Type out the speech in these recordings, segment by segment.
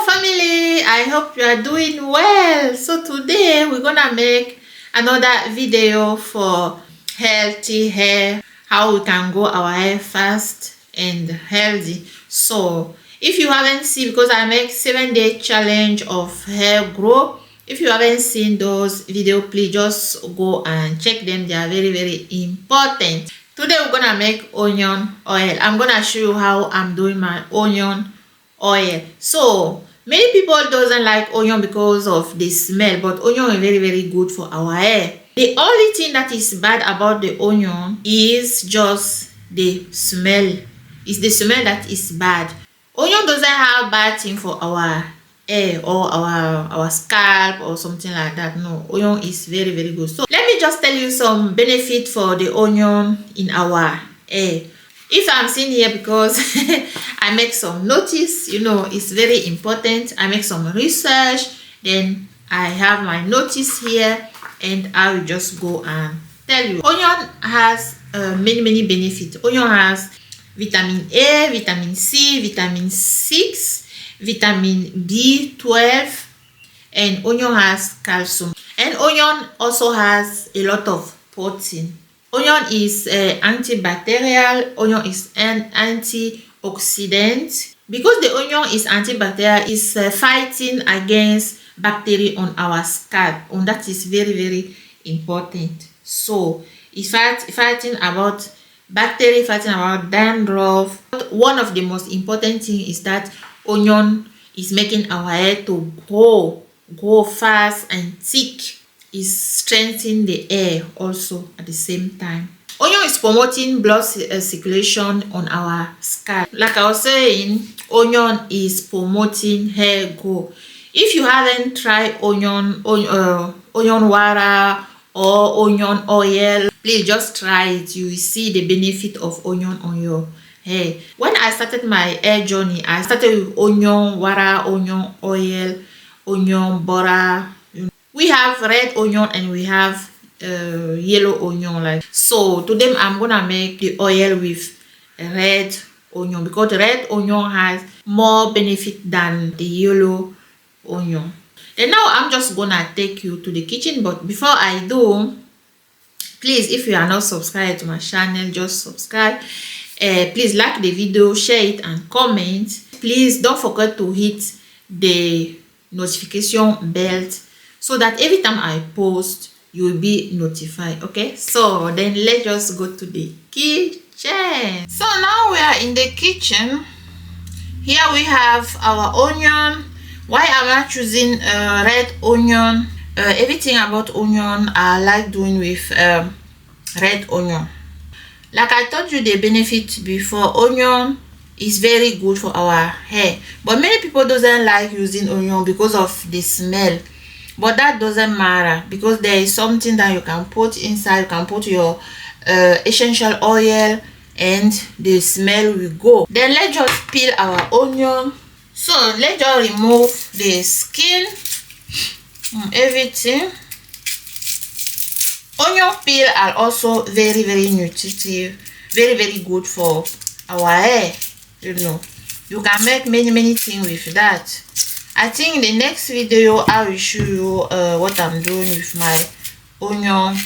family, I hope you are doing well. So today we're gonna make another video for healthy hair, how we can grow our hair fast and healthy. So if you haven't seen, because I make 7-day challenge of hair growth, if you haven't seen those videos, please just go and check them. They are very important. Today we're gonna make onion oil. I'm gonna show you how I'm doing my onion oil. So many people doesn't like onion because of the smell, but onion is very good for our hair. The only thing that is bad about the onion is just the smell. It's the smell that is bad. Onion doesn't have bad thing for our hair or our scalp or something like that. No, onion is very good. So let me just tell you some benefit for the onion in our hair. If I'm sitting here because I make some notice, you know, it's very important. I make some research, then I have my notice here, and I will just go and tell you. Onion has many benefits. Onion has vitamin A, vitamin C, vitamin 6, vitamin B12, and onion has calcium. And onion also has a lot of protein. Onion is antibacterial. Onion is an antioxidant. Because the onion is antibacterial, is fighting against bacteria on our scalp, and that is very important. So it's fighting about bacteria, fighting about dandruff. One of the most important thing is that onion is making our hair to grow fast and thick. Is strengthening the hair also at the same time. Onion is promoting blood circulation on our scalp. Like I was saying, onion is promoting hair growth. If you haven't tried onion water or onion oil, please just try it. You will see the benefit of onion on your hair. When I started my hair journey, I started with onion water, onion oil, onion butter. We have red onion and we have yellow onion. Like so today I'm gonna make the oil with red onion, because the red onion has more benefit than the yellow onion. And now I'm just gonna take you to the kitchen, but before I do, please, if you are not subscribed to my channel, just subscribe. Please like the video, share it and comment. Please don't forget to hit the notification bell so that every time I post you will be notified. Okay, so then let's just go to the kitchen. So now we are in the kitchen. Here we have our onion. Why am I choosing red onion? Everything about onion I like doing with red onion. Like I told you the benefit before, onion is very good for our hair, but many people doesn't like using onion because of the smell. But that doesn't matter, because there is something that you can put inside. You can put your essential oil and the smell will go. Then let's just peel our onion. So let's just remove the skin, everything. Onion peel are also very nutritive, very good for our hair. You know, you can make many things with that. I think in the next video I will show you what I'm doing with my onion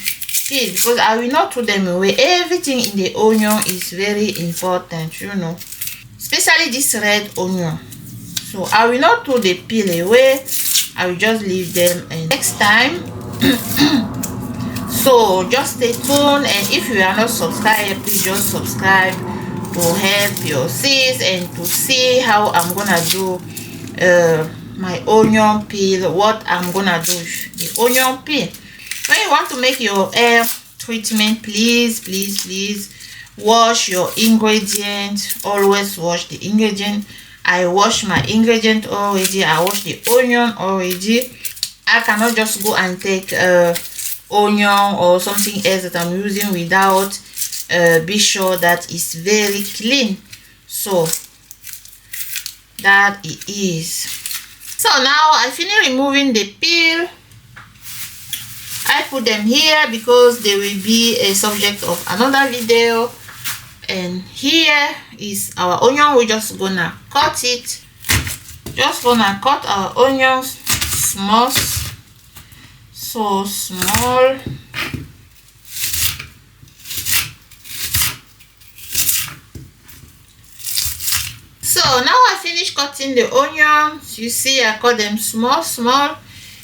peel, because I will not throw them away. Everything in the onion is very important, you know, especially this red onion. So I will not throw the peel away. I will just leave them and next time. So just stay tuned, and if you are not subscribed, please just subscribe to help your sis and to see how I'm gonna do my onion peel, what I'm gonna do with the onion peel. When you want to make your hair treatment, please wash your ingredients. Always wash the ingredient. I wash my ingredient already. I wash the onion already. I cannot just go and take onion or something else that I'm using without be sure that it's very clean. So that it is. So now I finish removing the peel. I put them here because they will be a subject of another video. And here is our onion. We're just gonna cut it Just gonna cut our onions small, so small. So now I finished cutting the onions. You see, I cut them small.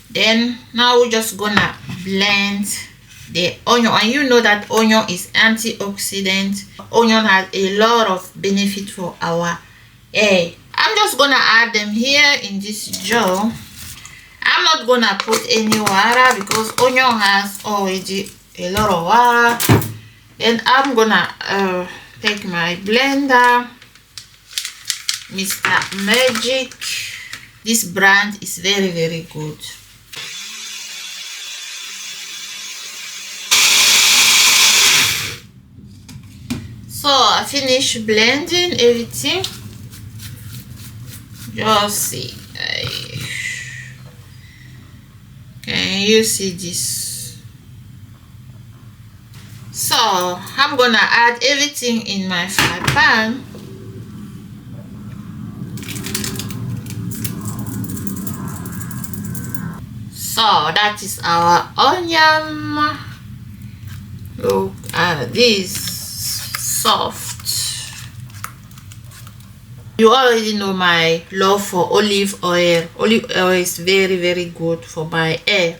Then now we're just gonna blend the onion, and you know that onion is antioxidant. Onion has a lot of benefit for our hair. I'm just gonna add them here in this jar. I'm not gonna put any water because onion has already a lot of water. Then I'm gonna take my blender, Mr. Magic. This brand is very good. So I finished blending everything. Just see. Can you see this? So I'm gonna add everything in my fry pan. So that is our onion. Look at this, soft. You already know my love for olive oil. Olive oil is very good for my hair.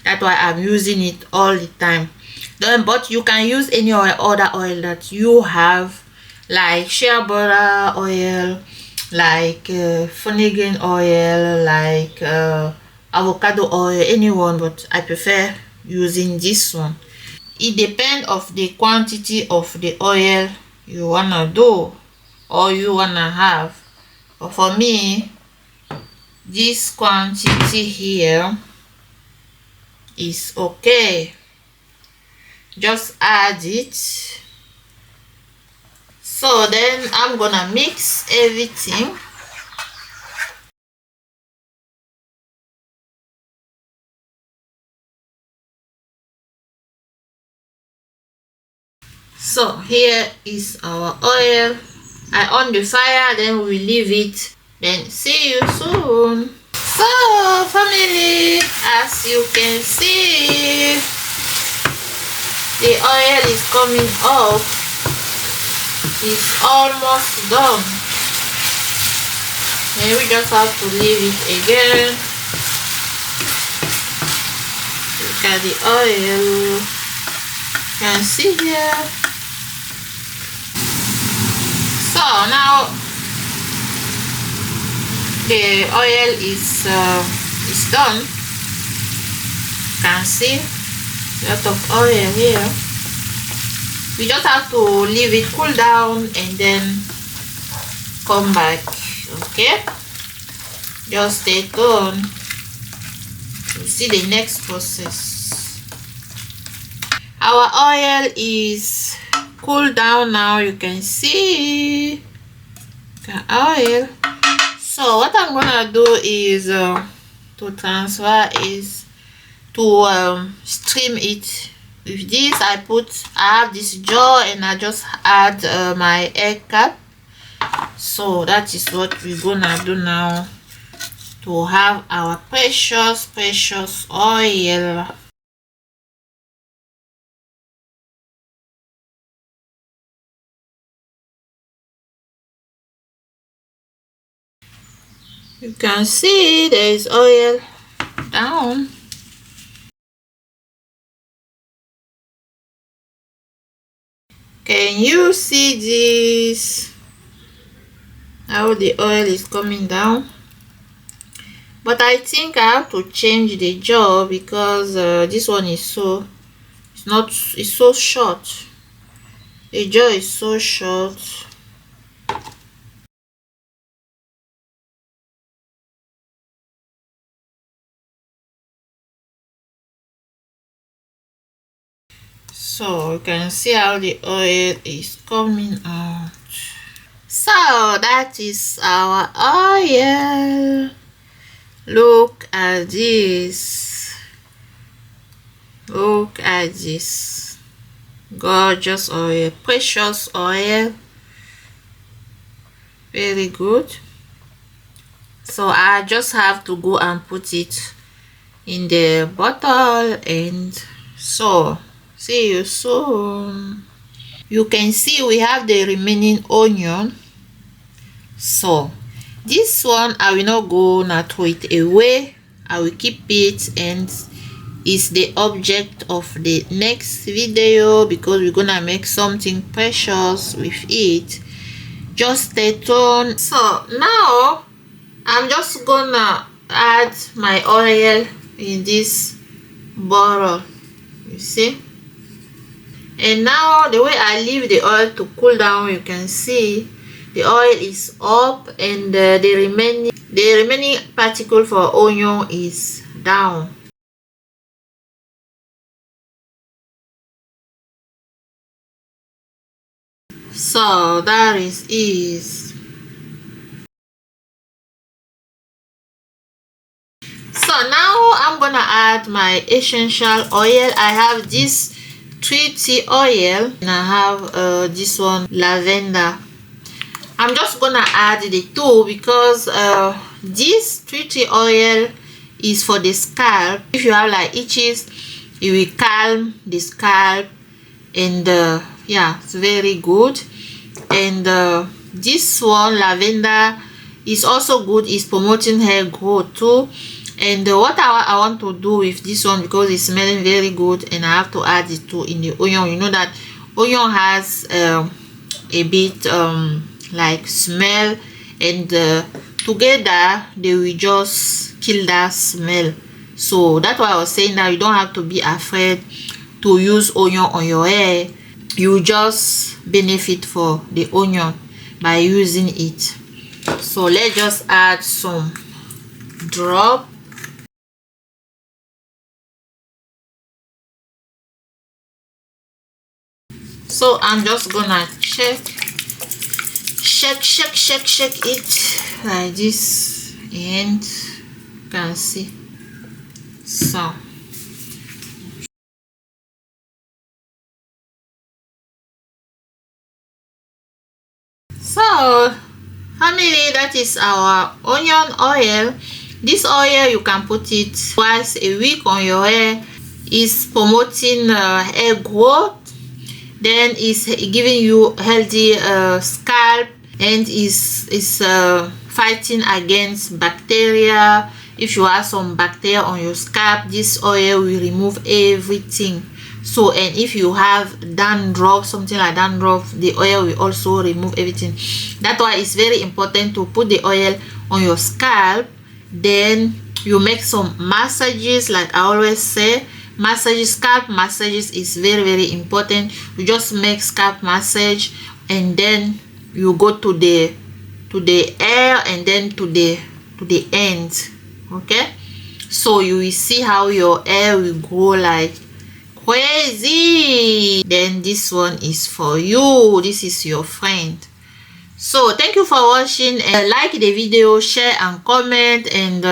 That's why I'm using it all the time. Then, but you can use any other oil that you have, like shea butter oil, like fenugreek oil, like avocado oil, anyone, but I prefer using this one. It depends of the quantity of the oil you wanna do or you wanna have. But for me, this quantity here is okay. Just add it. So then I'm gonna mix everything. So here is our oil. I on the fire, then we leave it. Then see you soon. So family, as you can see, the oil is coming up. It's almost done. Then we just have to leave it again. Look at the oil. You can see here. So now the oil is done. You can see a lot of oil here. We just have to leave it cool down and then come back. Okay, just stay tuned to see the next process. Our oil is cool down now. You can see the oil. So what I'm gonna do is to transfer is to stream it. With this I have this jar and I just add my hair cap. So that is what we're gonna do now to have our precious oil. You can see there is oil down. Can you see this? How the oil is coming down? But I think I have to change the jar because this one is it's so short. The jar is so short. So you can see how the oil is coming out. So that is our oil. Look at this. Look at this. Gorgeous oil, precious oil. Very good. So I just have to go and put it in the bottle. And so see you soon. You can see we have the remaining onion. So this one I will not go now throw it away. I will keep it, and is the object of the next video because we're gonna make something precious with it. Just stay tuned. So now I'm just gonna add my oil in this bottle, you see. And now the way I leave the oil to cool down, you can see the oil is up, and the remaining particle for onion is down. So that is it. So now I'm gonna add my essential oil. I have this 3 tea oil, and I have this one lavender. I'm just gonna add the two because this 3 tea oil is for the scalp. If you have like itches, it will calm the scalp, and yeah, it's very good. And this one lavender is also good, is promoting hair growth too. And what I want to do with this one, because it's smelling very good, and I have to add it too in the onion. You know that onion has a bit like smell, and together they will just kill that smell. So that's why I was saying that you don't have to be afraid to use onion on your hair. You just benefit for the onion by using it. So let's just add some drop. So I'm just gonna shake it like this, and you can see. So family, that is our onion oil. This oil, you can put it twice a week on your hair. Is promoting hair growth, then is giving you healthy scalp, and is fighting against bacteria. If you have some bacteria on your scalp, this oil will remove everything. So, and if you have dandruff, something like dandruff, the oil will also remove everything. That's why it's very important to put the oil on your scalp. Then you make some massages, like I always say. Massages, scalp massages is very important. You just make scalp massage, and then you go to the hair, and then to the end. Okay, so you will see how your hair will grow like crazy. Then this one is for you. This is your friend. So thank you for watching, and like the video, share and comment. And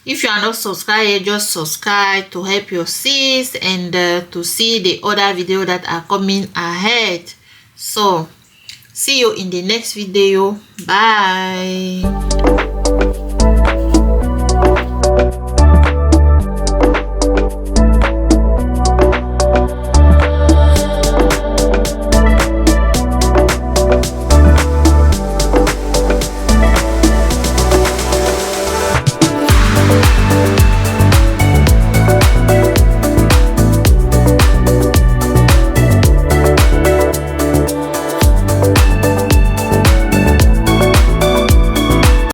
if you are not subscribed, just subscribe to help your sis, and to see the other video that are coming ahead. So see you in the next video. Bye.